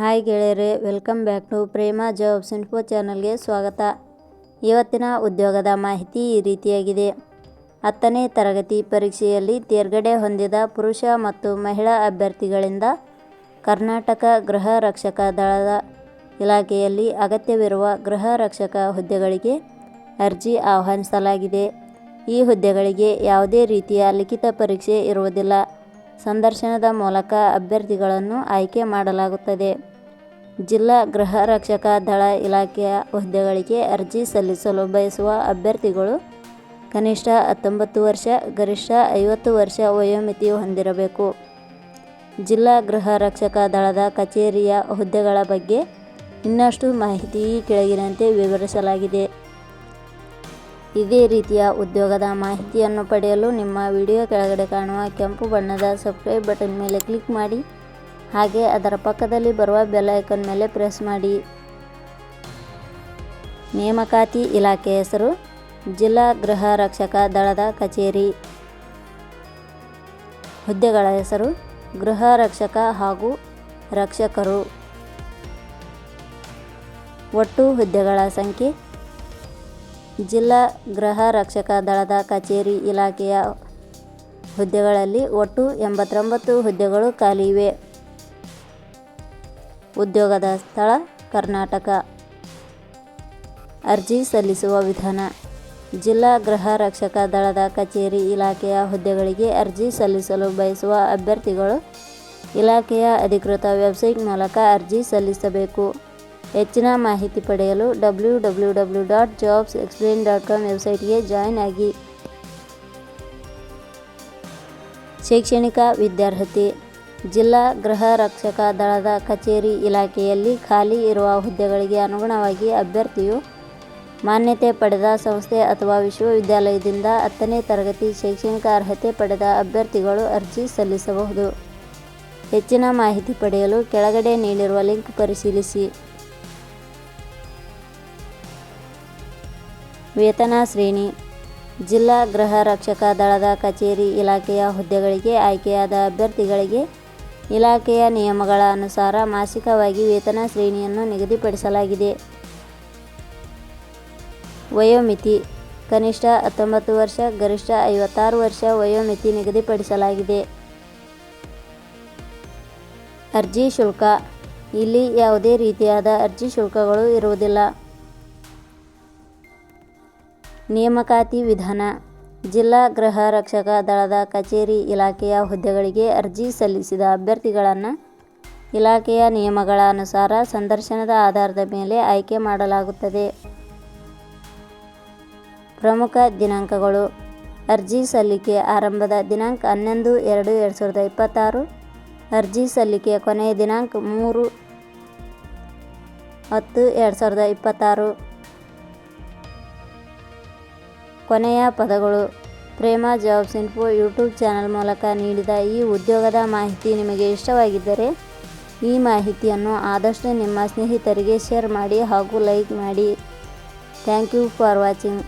Hi ಗೆಳೆಯರೇ, welcome back to Prema jobs info ಚಾನಲ್ಗೆ ಸ್ವಾಗತ. ಇವತ್ತಿನ ಉದ್ಯೋಗದ ಮಾಹಿತಿ ಈ ರೀತಿಯಾಗಿದೆ. 10ನೇ ತರಗತಿ ಪರೀಕ್ಷೆಯಲ್ಲಿ ತೇರ್ಗಡೆ ಹೊಂದಿದ ಪುರುಷ ಮತ್ತು ಮಹಿಳಾ ಅಭ್ಯರ್ಥಿಗಳಿಂದ ಕರ್ನಾಟಕ ಗೃಹ ರಕ್ಷಕ ದಳದ ಇಲಾಖೆಯಲ್ಲಿ ಅಗತ್ಯವಿರುವ ಗೃಹ ರಕ್ಷಕ ಹುದ್ದೆಗಳಿಗೆ ಅರ್ಜಿ ಆಹ್ವಾನಿಸಲಾಗಿದೆ. ಈ ಹುದ್ದೆಗಳಿಗೆ ಯಾವುದೇ ರೀತಿಯ ಲಿಖಿತ ಪರೀಕ್ಷೆ ಇರುವುದಿಲ್ಲ. ಸಂದರ್ಶನದ ಮೂಲಕ ಅಭ್ಯರ್ಥಿಗಳನ್ನು ಆಯ್ಕೆ ಮಾಡಲಾಗುತ್ತದೆ. ಜಿಲ್ಲಾ ಗೃಹ ರಕ್ಷಕ ದಳ ಇಲಾಖೆಯ ಹುದ್ದೆಗಳಿಗೆ ಅರ್ಜಿ ಸಲ್ಲಿಸಲು ಬಯಸುವ ಅಭ್ಯರ್ಥಿಗಳು ಕನಿಷ್ಠ 19 ವರ್ಷ, ಗರಿಷ್ಠ 50 ವರ್ಷ ವಯೋಮಿತಿ ಹೊಂದಿರಬೇಕು. ಜಿಲ್ಲಾ ಗೃಹ ರಕ್ಷಕ ದಳದ ಕಚೇರಿಯ ಹುದ್ದೆಗಳ ಬಗ್ಗೆ ಇನ್ನಷ್ಟು ಮಾಹಿತಿ ಈ ಕೆಳಗಿನಂತೆ ವಿವರಿಸಲಾಗಿದೆ. ಇದೇ ರೀತಿಯ ಉದ್ಯೋಗದ ಮಾಹಿತಿಯನ್ನು ಪಡೆಯಲು ನಿಮ್ಮ ವಿಡಿಯೋ ಕೆಳಗಡೆ ಕಾಣುವ ಕೆಂಪು ಬಣ್ಣದ ಸಬ್ಸ್ಕ್ರೈಬ್ ಬಟನ್ ಮೇಲೆ ಕ್ಲಿಕ್ ಮಾಡಿ, ಹಾಗೆ ಅದರ ಪಕ್ಕದಲ್ಲಿ ಬರುವ ಬೆಲ್ ಐಕಾನ್ ಮೇಲೆ ಪ್ರೆಸ್ ಮಾಡಿ. ನೇಮಕಾತಿ ಇಲಾಖೆ ಹೆಸರು ಜಿಲ್ಲಾ ಗೃಹ ರಕ್ಷಕ ದಳದ ಕಚೇರಿ. ಹುದ್ದೆಗಳ ಹೆಸರು ಗೃಹ ರಕ್ಷಕ ಹಾಗೂ ರಕ್ಷಕರು. ಒಟ್ಟು ಹುದ್ದೆಗಳ ಸಂಖ್ಯೆ ಜಿಲ್ಲಾ ಗೃಹ ರಕ್ಷಕ ದಳದ ಕಚೇರಿ ಇಲಾಖೆಯ ಹುದ್ದೆಗಳಲ್ಲಿ ಒಟ್ಟು 89 ಹುದ್ದೆಗಳು ಖಾಲಿ ಇವೆ. ಉದ್ಯೋಗದ ಸ್ಥಳ ಕರ್ನಾಟಕ. ಅರ್ಜಿ ಸಲ್ಲಿಸುವ ವಿಧಾನ: ಜಿಲ್ಲಾ ಗೃಹ ರಕ್ಷಕ ದಳದ ಕಚೇರಿ ಇಲಾಖೆಯ ಹುದ್ದೆಗಳಿಗೆ ಅರ್ಜಿ ಸಲ್ಲಿಸಲು ಬಯಸುವ ಅಭ್ಯರ್ಥಿಗಳು ಇಲಾಖೆಯ ಅಧಿಕೃತ ವೆಬ್ಸೈಟ್ ಮೂಲಕ ಅರ್ಜಿ ಸಲ್ಲಿಸಬೇಕು. ಹೆಚ್ಚಿನ ಮಾಹಿತಿ ಪಡೆಯಲು www.jobsexplain.com ವೆಬ್ಸೈಟ್ಗೆ ಜಾಯಿನ್ ಆಗಿ. ಶೈಕ್ಷಣಿಕ ವಿದ್ಯಾರ್ಹತೆ: ಜಿಲ್ಲಾ ಗೃಹ ರಕ್ಷಕ ದಳದ ಕಚೇರಿ ಇಲಾಖೆಯಲ್ಲಿ ಖಾಲಿ ಇರುವ ಹುದ್ದೆಗಳಿಗೆ ಅನುಗುಣವಾಗಿ ಅಭ್ಯರ್ಥಿಯು ಮಾನ್ಯತೆ ಪಡೆದ ಸಂಸ್ಥೆ ಅಥವಾ ವಿಶ್ವವಿದ್ಯಾಲಯದಿಂದ 10ನೇ ತರಗತಿ ಶೈಕ್ಷಣಿಕ ಅರ್ಹತೆ ಪಡೆದ ಅಭ್ಯರ್ಥಿಗಳು ಅರ್ಜಿ ಸಲ್ಲಿಸಬಹುದು. ಹೆಚ್ಚಿನ ಮಾಹಿತಿ ಪಡೆಯಲು ಕೆಳಗಡೆ ನೀಡಿರುವ ಲಿಂಕ್ ಪರಿಶೀಲಿಸಿ. ವೇತನ ಶ್ರೇಣಿ: ಜಿಲ್ಲಾ ಗೃಹ ರಕ್ಷಕ ದಳದ ಕಚೇರಿ ಇಲಾಖೆಯ ಹುದ್ದೆಗಳಿಗೆ ಆಯ್ಕೆಯಾದ ಅಭ್ಯರ್ಥಿಗಳಿಗೆ ಇಲಾಖೆಯ ನಿಯಮಗಳ ಅನುಸಾರ ಮಾಸಿಕವಾಗಿ ವೇತನ ಶ್ರೇಣಿಯನ್ನು ನಿಗದಿಪಡಿಸಲಾಗಿದೆ. ವಯೋಮಿತಿ: ಕನಿಷ್ಠ 19 ವರ್ಷ, ಗರಿಷ್ಠ 56 ವರ್ಷ ವಯೋಮಿತಿ ನಿಗದಿಪಡಿಸಲಾಗಿದೆ. ಅರ್ಜಿ ಶುಲ್ಕ: ಇಲ್ಲಿ ಯಾವುದೇ ರೀತಿಯಾದ ಅರ್ಜಿ ಶುಲ್ಕಗಳು ಇರುವುದಿಲ್ಲ. ನೇಮಕಾತಿ ವಿಧಾನ: ಜಿಲ್ಲಾ ಗೃಹ ರಕ್ಷಕ ದಳದ ಕಚೇರಿ ಇಲಾಖೆಯ ಹುದ್ದೆಗಳಿಗೆ ಅರ್ಜಿ ಸಲ್ಲಿಸಿದ ಅಭ್ಯರ್ಥಿಗಳನ್ನು ಇಲಾಖೆಯ ನಿಯಮಗಳ ಅನುಸಾರ ಸಂದರ್ಶನದ ಆಧಾರದ ಮೇಲೆ ಆಯ್ಕೆ ಮಾಡಲಾಗುತ್ತದೆ. ಪ್ರಮುಖ ದಿನಾಂಕಗಳು: ಅರ್ಜಿ ಸಲ್ಲಿಕೆ ಆರಂಭದ ದಿನಾಂಕ 11/2/2026. ಅರ್ಜಿ ಸಲ್ಲಿಕೆ ಕೊನೆಯ ದಿನಾಂಕ 3/10/2026. ಕೊನೆಯ ಪದಗಳು: ಪ್ರೇಮ ಜಾಬ್ಸ್ ಇನ್ಫೋ ಯೂಟ್ಯೂಬ್ ಚಾನಲ್ ಮೂಲಕ ನೀಡಿದ ಈ ಉದ್ಯೋಗದ ಮಾಹಿತಿ ನಿಮಗೆ ಇಷ್ಟವಾಗಿದ್ದರೆ ಈ ಮಾಹಿತಿಯನ್ನು ಆದಷ್ಟು ನಿಮ್ಮ ಸ್ನೇಹಿತರಿಗೆ ಶೇರ್ ಮಾಡಿ ಹಾಗೂ ಲೈಕ್ ಮಾಡಿ. Thank you for watching.